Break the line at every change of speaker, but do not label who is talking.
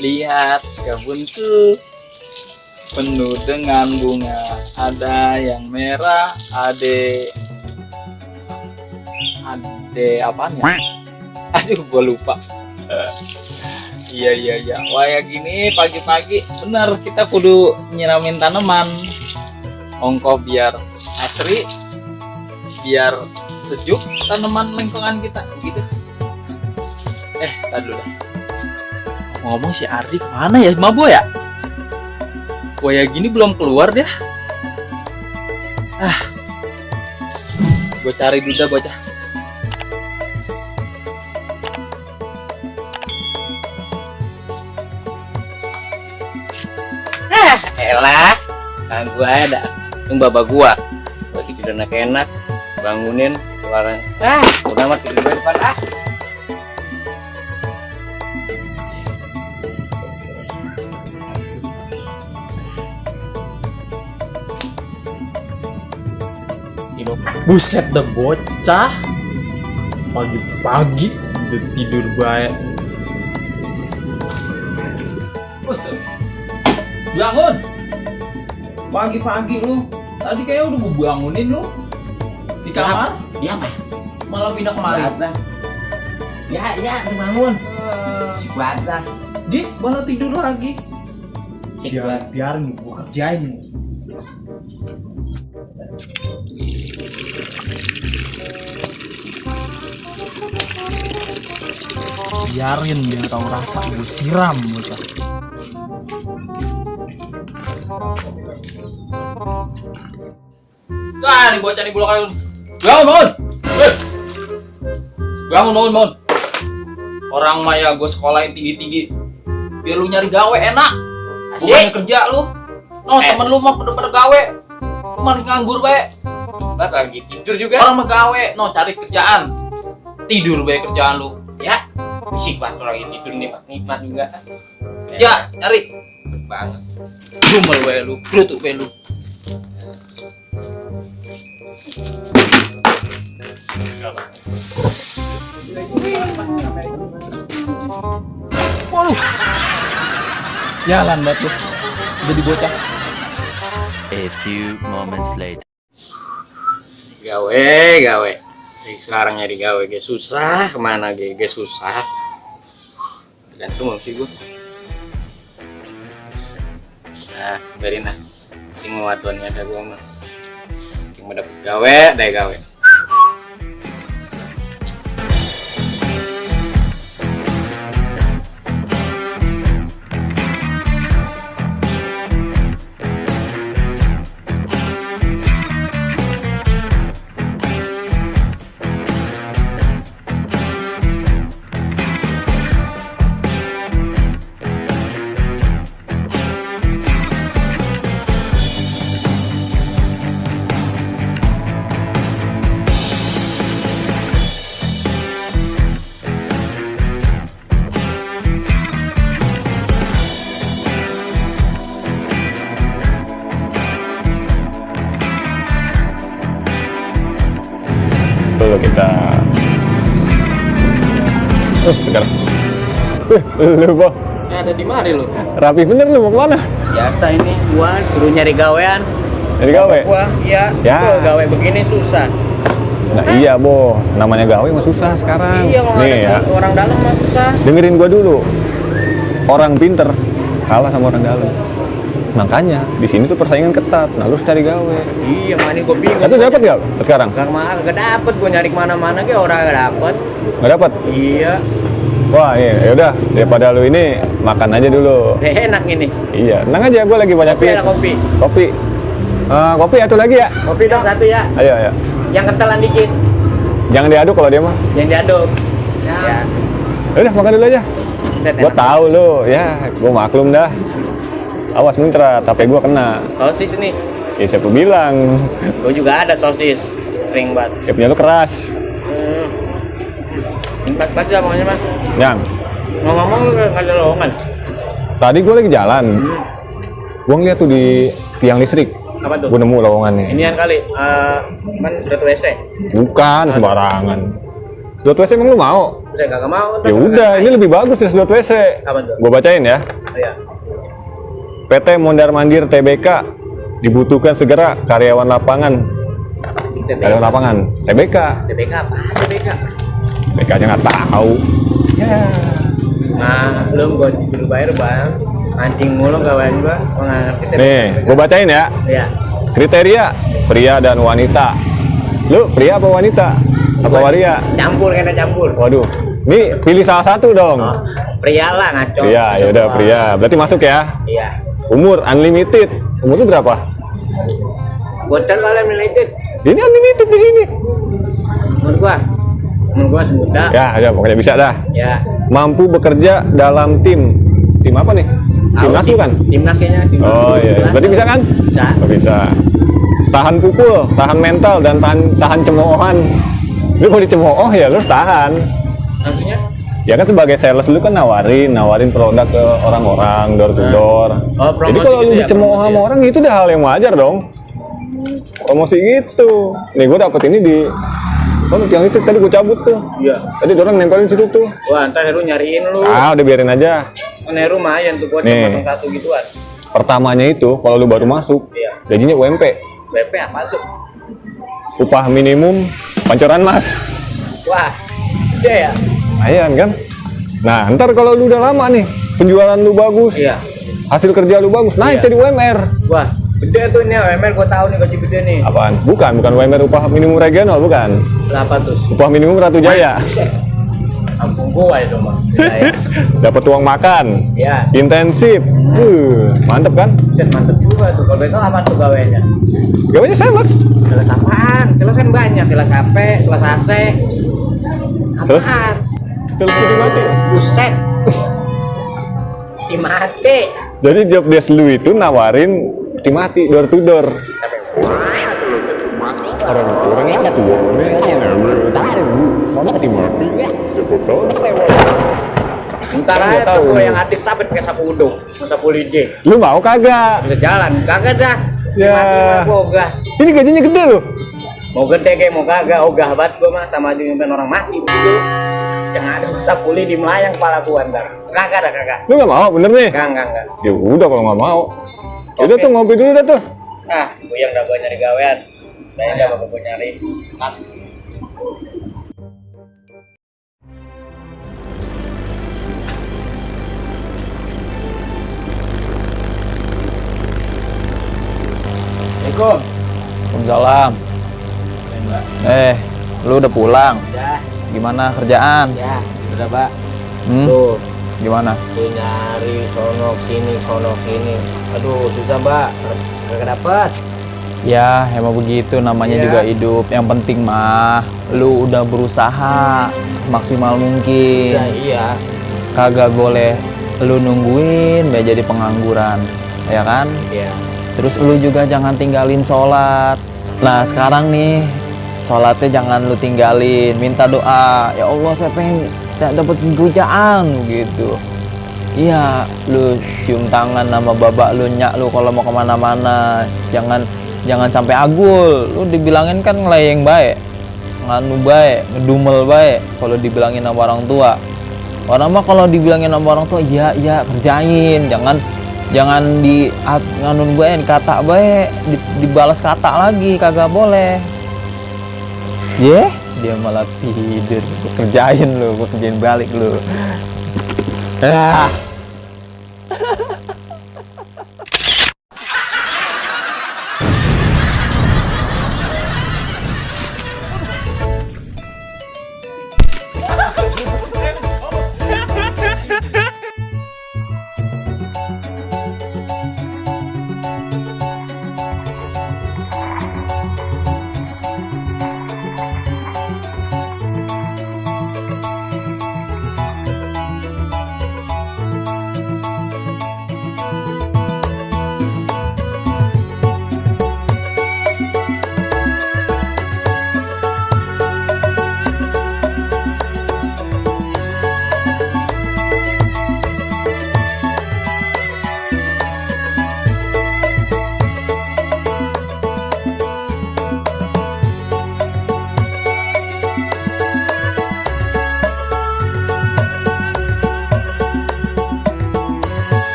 Lihat kebunku penuh dengan bunga, ada yang merah, ade apaan ya? Aduh, gue lupa. Iya. Wah, ya gini pagi-pagi bener kita kudu nyiramin tanaman. Ongkoh biar asri, biar sejuk tanaman lingkungan kita gitu. Tadi dulu dah. Ngomong si Ardi kemana ya? Mabo ya? Wah, ya gini belum keluar dia. Gue cari dulu dah bocah.
Elah, nah gue ada yang babak gua lagi tidur enak-enak, bangunin keluaran. Udah mati tidur di depan.
Buset, dah bocah pagi-pagi udah tidur baik. Buset, bangun pagi-pagi lu. Tadi kayaknya udah gue bangunin lu di kamar.
Iya mah,
Malah pindah kemari.
Ya bangun. Si Kuat
Di malah tidur lagi.
Biarin gue kerjain.
Biarin biar tahu rasa, gue siram bocah. Nih bocah nih bulak ayun. Bangun. Bangun. Orang mah ya gue sekolahin tinggi-tinggi biar lu nyari gawe enak. Bukannya kerja lu. Temen lu mah pada gawe. Lu mah nganggur bae.
Enggak lagi tidur juga.
Orang mah gawe, cari kerjaan. Tidur bae kerjaan lu.
Ya, si Kuat lagi tidur nikmat juga.
Ya, nyari
Banget.
Gumel bae lu, brutuk bae lu. Waduh. Jalan banget lu. Jadi bocah.
A few moments later.
Gawe. Sekarang nyari gawe ge susah, kemana ge susah. Gantung sih gua. Biarin lah. Ting waduannya ada gua mah. Ting mau dapet gawe.
Dulu kita sekarang lu Boh,
Ada di mari lu.
rapi bener lu mau kemana?
Biasa ini gua suruh nyari gawean.
Jadi gawe?
Gua iya.
Ya.
Tuh, gawe begini susah.
Nah iya Boh, namanya gawe mah susah sekarang.
Iya, kalau
Nih
ada
ya,
orang dalam mah susah.
dengerin gua dulu. Orang pinter kalah sama orang dalam. Makanya di sini tuh persaingan ketat. Nah, lu harus cari gawe.
Iya, mana gua bingung.
Itu dapat nggak sekarang?
Kagak dapet, gua nyari kemana-mana ke orang gak dapet.
Nggak dapat?
Iya,
Wah, iya, yaudah daripada lu ini makan aja dulu.
enak ini.
Iya, tenang aja, gua lagi banyak
Kopi
duit.
ada kopi.
Kopi. Kopi satu lagi ya?
Kopi dong satu ya.
Ayo.
Yang kentalan dikit.
Jangan diaduk kalau dia mah.
Yang diaduk. Ya.
Udah makan dulu aja.
Set,
Gua
enak.
tahu lu, ya, gua maklum dah. Awas muncrat, HP gua kena.
Sosis nih.
Ya siapa bilang?
Gua juga ada sosis. Ring banget.
Ya punya lu keras.
Pas ya pokoknya mas.
Yang
Ngomong-ngomong lu nggak ada lowongan.
tadi gua lagi jalan. Gua ngeliat tuh di tiang listrik.
Apa tuh?
Gua nemu lowongannya.
Inian kali. Kan udah WC.
Bukan sembarangan. Sedot WC emang lu mau?
Saya kagak mau.
Ya udah, ini lebih bagus dari sedot WC.
Apa tuh?
Gua bacain ya.
Iya.
PT Mondar Mandir TBK dibutuhkan segera karyawan lapangan. Karyawan lapangan TBK.
TBK apa? TBK.
TBK aja nggak tahu.
Ya. Nah, belum gua disuruh bayar bang. Mancing mulu kawan gua. Gua nggak ngerti.
Nih, gua bacain ya.
Iya.
Kriteria pria dan wanita. Lu pria apa wanita? Apa waria?
Campur kena campur.
Waduh, nih pilih salah satu dong.
Oh, pria lah ngaco.
Iya, yaudah pria. Berarti masuk ya.
Iya.
Umur unlimited. Umur itu berapa?
Bocor kalian milited.
Ini unlimited di sini.
Umur gua semuda.
Ya, pokoknya bisa dah.
Ya.
Mampu bekerja dalam tim. Tim apa nih? Timnas bukan?
Timnas kayaknya.
Oh iya, berarti bisa kan?
Bisa.
Oh, bisa. Tahan pukul, tahan mental, dan tahan cemoohan. Lu mau dicemooh ya, lu harus tahan.
Maksudnya?
Ya kan sebagai sales lu kan nawarin produk ke orang-orang door to door.
Oh, promosi
jadi kalau lu
gitu ya,
dicemooh
promosi
sama
ya.
orang itu udah hal yang wajar dong. Promosi gitu. Nih gua dapet ini di yang listrik tadi gua cabut tuh.
Iya.
Tadi orang nempelin situ tuh.
Wah, ntar Heru nyariin lu.
Ah, udah biarin aja.
Kan Heru lumayan tuh buat
Nih.
potong satu gituan.
Pertamanya itu kalau lu baru masuk,
Iya.
gajinya UMP.
BP apa tuh?
Upah minimum pancoran mas.
Wah, gede ya?
Lumayan kan? Nah, ntar kalau lu udah lama nih, penjualan lu bagus,
Iya.
hasil kerja lu bagus, naik
Iya.
jadi UMR.
Wah, gede tuh ini UMR gua tahu nih gaji gede nih.
Apaan? Bukan UMR upah minimum regional, bukan.
Berapa tuh?
Upah minimum Ratu Jaya.
Kampung gua itu mah. Saya.
Dapat uang makan,
Ya,
intensif. Mantep kan?
set mantep juga tuh. Kalau itu apa tuh gawainya?
Gawanya sales.
Kelas apaan? Kelas kan banyak, kelas HP, kelas AC.
Sales?
Apaan?
Sales putih mati.
Buset. Mati.
Jadi job desk lu itu nawarin peti mati door to door. Orang ada tuh. Mau peti mati?
Ntar
Kan gua
aja
tahu
tuh gua
nih.
yang hati sabit kayak sapu udung, sapu lidi.
Lu mau kagak?
Bisa jalan, kagak dah.
Ya.
Mati mah ogah.
Ini gajinya gede loh.
Mau gede kayak mau kagak, ogah banget gua mah sama aja nyumpain orang mati begitu. Jangan ada sapu lidi melayang kepala gua ntar. Kagak dah kagak.
Lu nggak mau, bener nih?
Enggak.
Ya udah kalau nggak mau. Ya udah
Oke.
tuh ngopi dulu dah tuh.
Ah, buyang dah gua nyari gawean. Saya enggak mau gua nyari. Assalamualaikum.
Waalaikumsalam. Lu udah pulang?
Ya,
Gimana kerjaan?
ya, udah Pak.
Hmm? Gimana?
Tuh nyari sono sini. Aduh, susah Mbak. Kagak dapet.
Ya, emang begitu namanya
Iya.
juga hidup. Yang penting mah lu udah berusaha maksimal mungkin.
Ya, iya.
Kagak boleh lu nungguin biar jadi pengangguran, ya kan?
Iya.
Terus lu juga jangan tinggalin sholat. Nah sekarang nih sholatnya jangan lu tinggalin, minta doa. Ya Allah saya pengen dapat kerjaan gitu. Iya, lu cium tangan sama babak lu, nyak lu kalau mau kemana-mana. Jangan sampai agul. Lu dibilangin kan ngelayeng baik, nganu baik, ngedumel baik. Kalau dibilangin sama orang tua, orang mah kalau dibilangin sama orang tua, iya kerjain. Jangan di nganun bae, kata bae, dibalas kata lagi, kagak boleh. Dia malah tidur. Gua kerjain lu, gua kerjain balik lu.